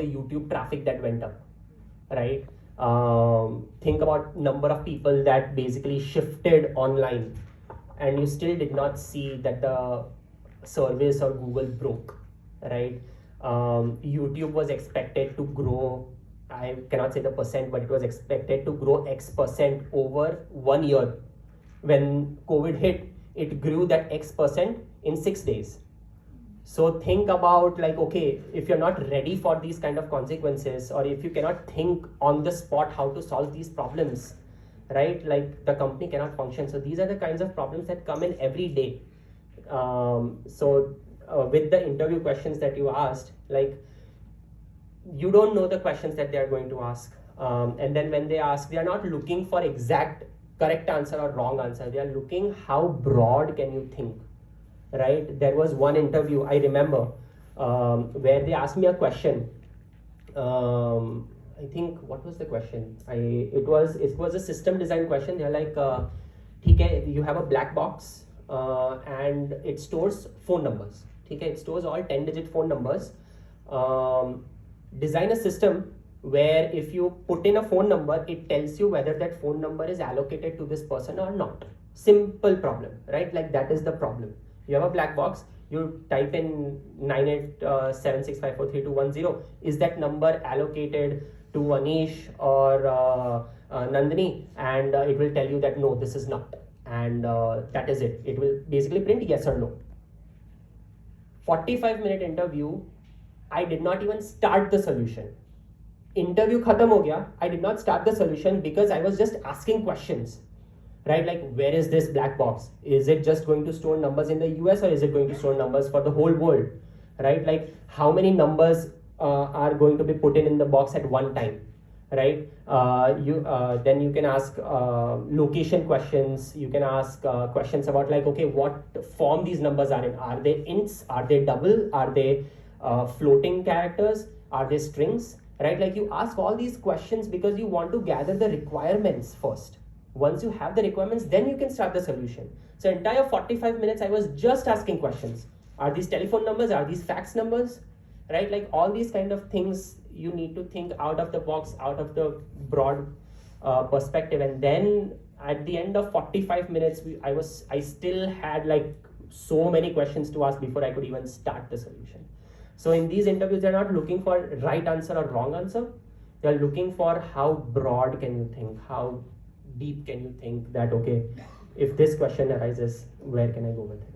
YouTube traffic that went up, right? Think about number of people that basically shifted online, and you still did not see that the service or Google broke, right? YouTube was expected to grow, I cannot say the percent, but it was expected to grow X% over 1 year. When COVID hit, it grew that X% in 6 days. So think about, like, okay, if you're not ready for these kind of consequences, or if you cannot think on the spot how to solve these problems, right? Like, the company cannot function. So these are the kinds of problems that come in every day. With the interview questions that you asked, like, you don't know the questions that they are going to ask. And then when they ask, they are not looking for exact correct answer or wrong answer. They are looking how broad can you think, right? There was one interview I remember where they asked me a question. I think, what was the question? It was a system design question. They're like, okay, you have a black box and it stores phone numbers. Okay, it stores all 10-digit phone numbers. Design a system where if you put in a phone number, it tells you whether that phone number is allocated to this person or not. Simple problem, right? Like, that is the problem. You have a black box, you type in 9876543210. Is that number allocated to Anish or Nandini? And it will tell you that no, this is not. And that is it. It will basically print yes or no. 45-minute interview, I did not even start the solution. Interview khatam ho gaya, I did not start the solution because I was just asking questions, right? Like, where is this black box? Is it just going to store numbers in the US, or is it going to store numbers for the whole world, right? Like, how many numbers are going to be put in the box at one time, right? Then you can ask location questions. You can ask questions about, like, okay, what form these numbers are in. Are they ints? Are they double? Are they floating characters? Are they strings, right? Like, you ask all these questions because you want to gather the requirements first. Once you have the requirements, then you can start the solution. So entire 45 minutes, I was just asking questions. Are these telephone numbers? Are these fax numbers? Right? Like, all these kind of things, you need to think out of the box, out of the broad perspective. And then at the end of 45 minutes, I still had like so many questions to ask before I could even start the solution. So in these interviews, they're not looking for right answer or wrong answer. They're looking for how broad can you think, how deep can you think, that okay, if this question arises, where can I go with it?